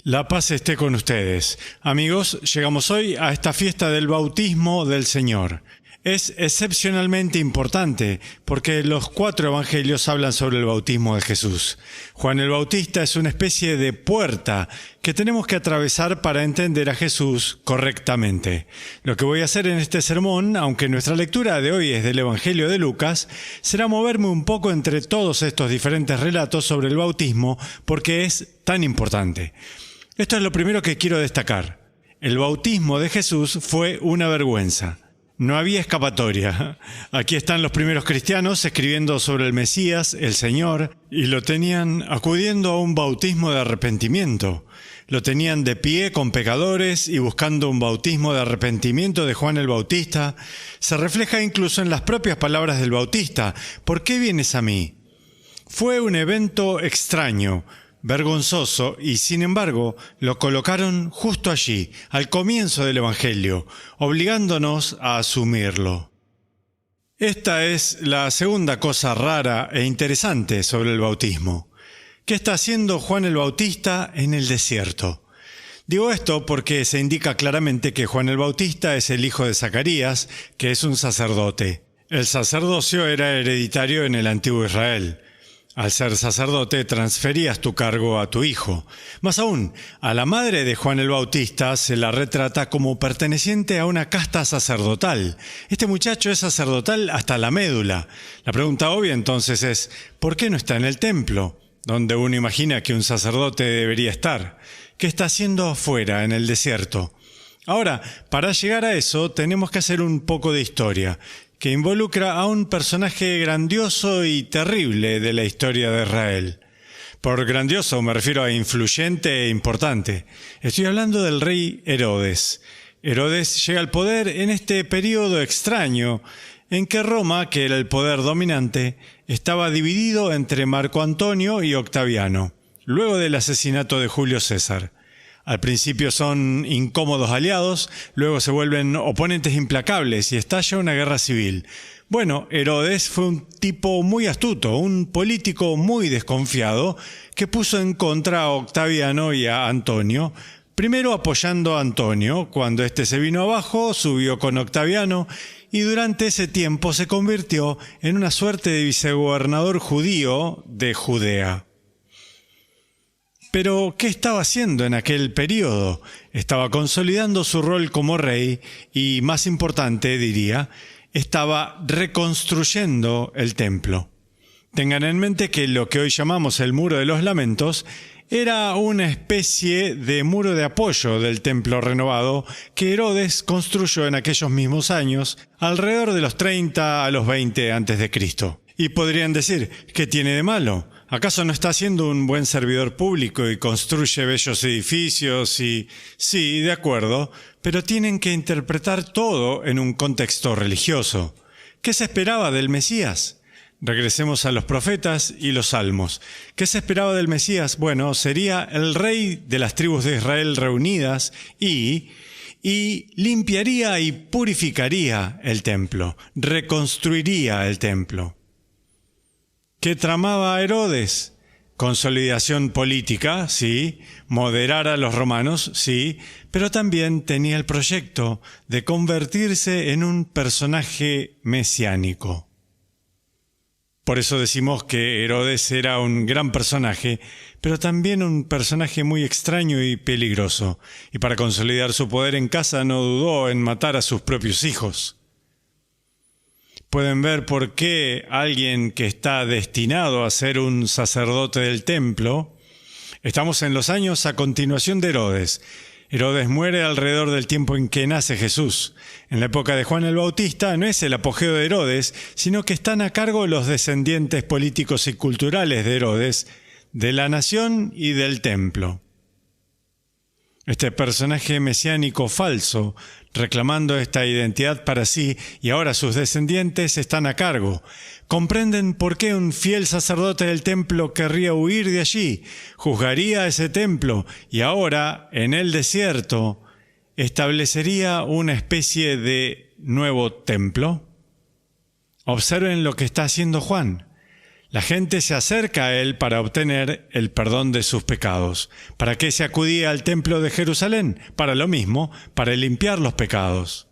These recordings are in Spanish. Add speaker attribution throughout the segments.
Speaker 1: La paz esté con ustedes. Amigos, llegamos hoy a esta fiesta del bautismo del Señor. Es excepcionalmente importante porque los 4 evangelios hablan sobre el bautismo de Jesús. Juan el Bautista es una especie de puerta que tenemos que atravesar para entender a Jesús correctamente. Lo que voy a hacer en este sermón, aunque nuestra lectura de hoy es del Evangelio de Lucas, será moverme un poco entre todos estos diferentes relatos sobre el bautismo porque es tan importante. Esto es lo primero que quiero destacar. El bautismo de Jesús fue una vergüenza. No había escapatoria. Aquí están los primeros cristianos escribiendo sobre el Mesías, el Señor, y lo tenían acudiendo a un bautismo de arrepentimiento. Lo tenían de pie con pecadores y buscando un bautismo de arrepentimiento de Juan el Bautista. Se refleja incluso en las propias palabras del Bautista. ¿Por qué vienes a mí? Fue un evento extraño, vergonzoso, y sin embargo lo colocaron justo allí, al comienzo del Evangelio, obligándonos a asumirlo. Esta es la segunda cosa rara e interesante sobre el bautismo. ¿Qué está haciendo Juan el Bautista en el desierto? Digo esto porque se indica claramente que Juan el Bautista es el hijo de Zacarías, que es un sacerdote. El sacerdocio era hereditario en el antiguo Israel. Al ser sacerdote transferías tu cargo a tu hijo. Más aún, a la madre de Juan el Bautista se la retrata como perteneciente a una casta sacerdotal. Este muchacho es sacerdotal hasta la médula. La pregunta obvia entonces es, ¿por qué no está en el templo, donde uno imagina que un sacerdote debería estar? ¿Qué está haciendo afuera, en el desierto? Ahora, para llegar a eso, tenemos que hacer un poco de historia, que involucra a un personaje grandioso y terrible de la historia de Israel. Por grandioso me refiero a influyente e importante. Estoy hablando del rey Herodes. Herodes llega al poder en este período extraño en que Roma, que era el poder dominante, estaba dividido entre Marco Antonio y Octaviano, luego del asesinato de Julio César. Al principio son incómodos aliados, luego se vuelven oponentes implacables y estalla una guerra civil. Bueno, Herodes fue un tipo muy astuto, un político muy desconfiado, que puso en contra a Octaviano y a Antonio. Primero apoyando a Antonio, cuando éste se vino abajo, subió con Octaviano y durante ese tiempo se convirtió en una suerte de vicegobernador judío de Judea. Pero, ¿qué estaba haciendo en aquel periodo? Estaba consolidando su rol como rey y, más importante, diría, estaba reconstruyendo el templo. Tengan en mente que lo que hoy llamamos el Muro de los Lamentos era una especie de muro de apoyo del templo renovado que Herodes construyó en aquellos mismos años, alrededor de los 30 a los 20 a.C. Y podrían decir, ¿qué tiene de malo? ¿Acaso no está siendo un buen servidor público y construye bellos edificios y...? Sí, de acuerdo, pero tienen que interpretar todo en un contexto religioso. ¿Qué se esperaba del Mesías? Regresemos a los profetas y los salmos. ¿Qué se esperaba del Mesías? Bueno, sería el rey de las tribus de Israel reunidas y limpiaría y purificaría el templo, reconstruiría el templo. ¿Qué tramaba Herodes? Consolidación política, sí. Moderar a los romanos, sí. Pero también tenía el proyecto de convertirse en un personaje mesiánico. Por eso decimos que Herodes era un gran personaje, pero también un personaje muy extraño y peligroso. Y para consolidar su poder en casa no dudó en matar a sus propios hijos. Pueden ver por qué alguien que está destinado a ser un sacerdote del templo. Estamos en los años a continuación de Herodes. Herodes muere alrededor del tiempo en que nace Jesús. En la época de Juan el Bautista no es el apogeo de Herodes, sino que están a cargo los descendientes políticos y culturales de Herodes, de la nación y del templo. Este personaje mesiánico falso, reclamando esta identidad para sí, y ahora sus descendientes están a cargo. ¿Comprenden por qué un fiel sacerdote del templo querría huir de allí? Juzgaría ese templo y ahora, en el desierto, establecería una especie de nuevo templo. Observen lo que está haciendo Juan. La gente se acerca a él para obtener el perdón de sus pecados. ¿Para qué se acudía al templo de Jerusalén? Para lo mismo, para limpiar los pecados.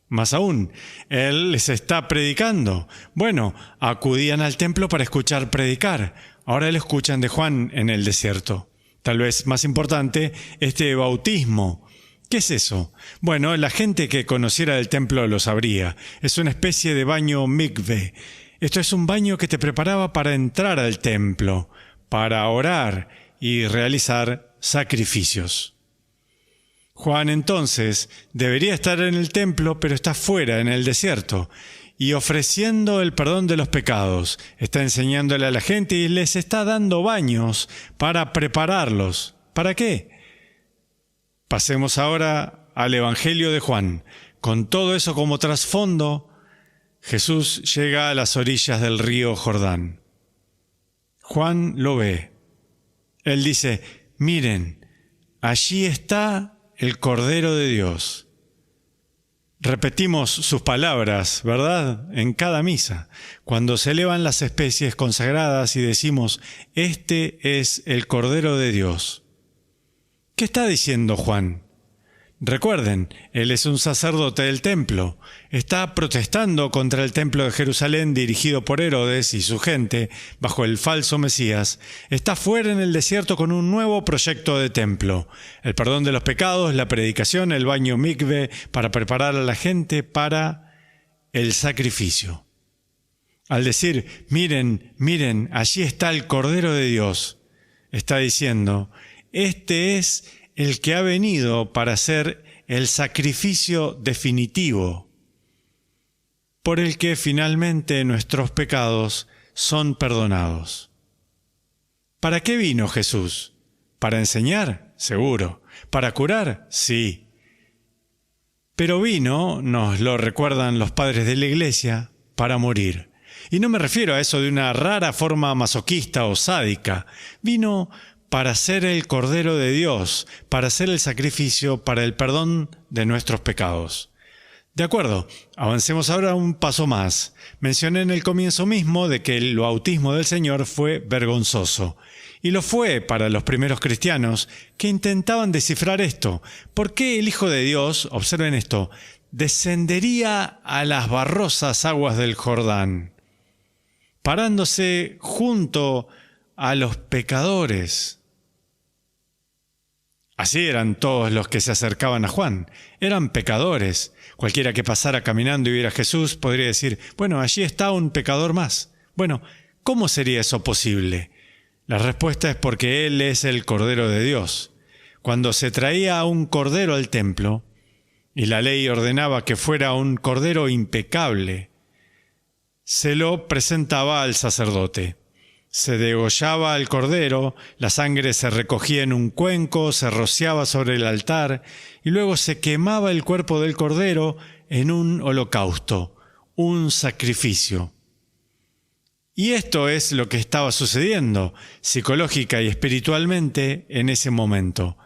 Speaker 1: Más aún, él les está predicando. Bueno, acudían al templo para escuchar predicar. Ahora lo escuchan de Juan en el desierto. Tal vez más importante, este bautismo. ¿Qué es eso? Bueno, la gente que conociera el templo lo sabría. Es una especie de baño mikve. Esto es un baño que te preparaba para entrar al templo, para orar y realizar sacrificios. Juan entonces debería estar en el templo, pero está fuera, en el desierto, y ofreciendo el perdón de los pecados. Está enseñándole a la gente y les está dando baños para prepararlos. ¿Para qué? Pasemos ahora al Evangelio de Juan. Con todo eso como trasfondo, Jesús llega a las orillas del río Jordán. Juan lo ve. Él dice, miren, allí está el Cordero de Dios. Repetimos sus palabras, ¿verdad? En cada misa, cuando se elevan las especies consagradas y decimos, este es el Cordero de Dios. ¿Qué está diciendo Juan? Recuerden, él es un sacerdote del templo. Está protestando contra el templo de Jerusalén dirigido por Herodes y su gente bajo el falso Mesías. Está fuera en el desierto con un nuevo proyecto de templo. El perdón de los pecados, la predicación, el baño mikve para preparar a la gente para el sacrificio. Al decir, miren, miren, allí está el Cordero de Dios, está diciendo, este es el que ha venido para hacer el sacrificio definitivo, por el que finalmente nuestros pecados son perdonados. ¿Para qué vino Jesús? ¿Para enseñar? Seguro. ¿Para curar? Sí. Pero vino, nos lo recuerdan los padres de la Iglesia, para morir. Y no me refiero a eso de una rara forma masoquista o sádica. Vino para ser el Cordero de Dios, para hacer el sacrificio para el perdón de nuestros pecados. De acuerdo, avancemos ahora un paso más. Mencioné en el comienzo mismo de que el bautismo del Señor fue vergonzoso. Y lo fue para los primeros cristianos que intentaban descifrar esto. ¿Por qué el Hijo de Dios, observen esto, descendería a las barrosas aguas del Jordán, parándose junto a los pecadores? Así eran todos los que se acercaban a Juan. Eran pecadores. Cualquiera que pasara caminando y viera a Jesús podría decir, bueno, allí está un pecador más. Bueno, ¿cómo sería eso posible? La respuesta es porque Él es el Cordero de Dios. Cuando se traía un cordero al templo, y la ley ordenaba que fuera un cordero impecable, se lo presentaba al sacerdote. Se degollaba al cordero, la sangre se recogía en un cuenco, se rociaba sobre el altar y luego se quemaba el cuerpo del cordero en un holocausto, un sacrificio. Y esto es lo que estaba sucediendo psicológica y espiritualmente en ese momento.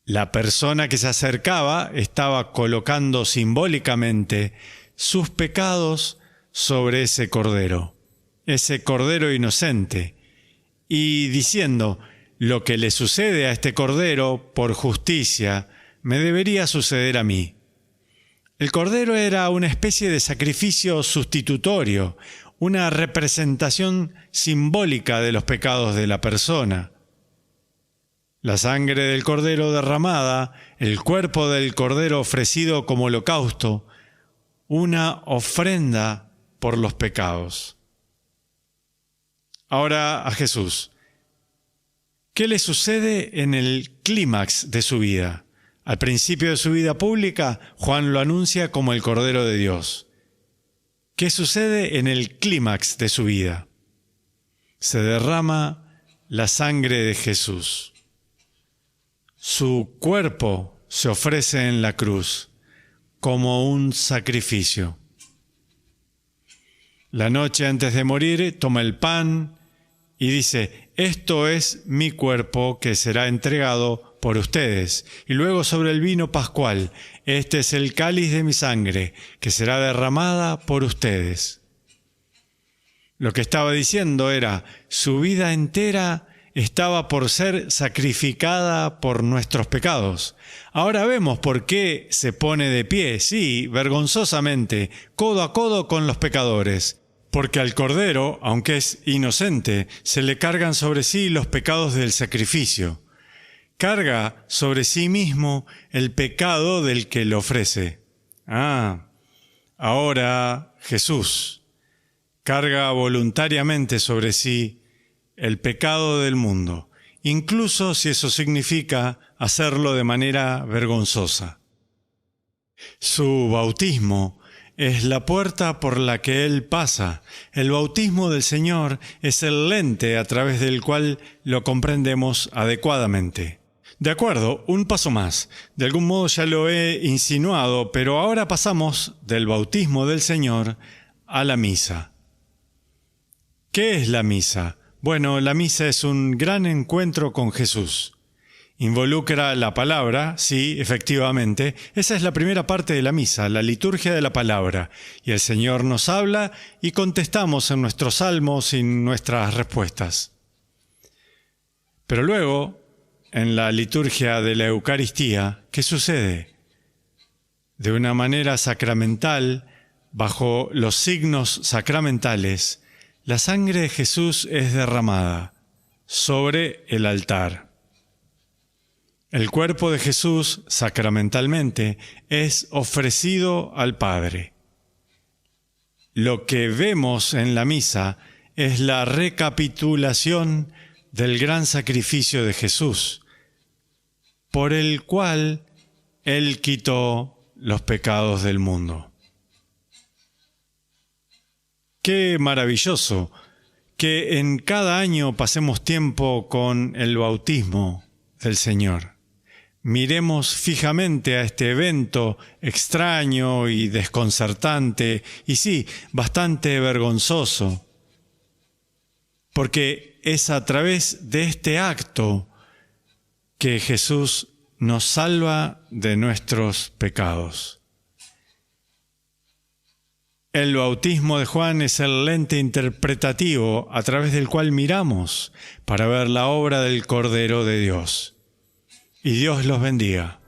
Speaker 1: La persona que se acercaba estaba colocando simbólicamente sus pecados sobre ese cordero inocente, y diciendo, lo que le sucede a este cordero por justicia me debería suceder a mí. El cordero era una especie de sacrificio sustitutorio, una representación simbólica de los pecados de la persona. La sangre del cordero derramada, el cuerpo del cordero ofrecido como holocausto, una ofrenda por los pecados. Ahora a Jesús. ¿Qué le sucede en el clímax de su vida? Al principio de su vida pública, Juan lo anuncia como el Cordero de Dios. ¿Qué sucede en el clímax de su vida? Se derrama la sangre de Jesús. Su cuerpo se ofrece en la cruz como un sacrificio. La noche antes de morir, toma el pan y dice, esto es mi cuerpo que será entregado por ustedes. Y luego sobre el vino pascual, este es el cáliz de mi sangre que será derramada por ustedes. Lo que estaba diciendo era, su vida entera estaba por ser sacrificada por nuestros pecados. Ahora vemos por qué se pone de pie, sí, vergonzosamente, codo a codo con los pecadores. Porque al Cordero, aunque es inocente, se le cargan sobre sí los pecados del sacrificio. Carga sobre sí mismo el pecado del que lo ofrece. Ahora Jesús carga voluntariamente sobre sí el pecado del mundo, incluso si eso significa hacerlo de manera vergonzosa. Su bautismo es la puerta por la que Él pasa. El bautismo del Señor es el lente a través del cual lo comprendemos adecuadamente. De acuerdo, un paso más. De algún modo ya lo he insinuado, pero ahora pasamos del bautismo del Señor a la misa. ¿Qué es la misa? Bueno, la misa es un gran encuentro con Jesús. Involucra la palabra, sí, efectivamente. Esa es la primera parte de la misa, la liturgia de la palabra. Y el Señor nos habla y contestamos en nuestros salmos y en nuestras respuestas. Pero luego, en la liturgia de la Eucaristía, ¿qué sucede? De una manera sacramental, bajo los signos sacramentales, la sangre de Jesús es derramada sobre el altar. El cuerpo de Jesús, sacramentalmente, es ofrecido al Padre. Lo que vemos en la misa es la recapitulación del gran sacrificio de Jesús, por el cual Él quitó los pecados del mundo. Qué maravilloso que en cada año pasemos tiempo con el bautismo del Señor. Miremos fijamente a este evento extraño y desconcertante, y sí, bastante vergonzoso, porque es a través de este acto que Jesús nos salva de nuestros pecados. El bautismo de Juan es el lente interpretativo a través del cual miramos para ver la obra del Cordero de Dios. Y Dios los bendiga.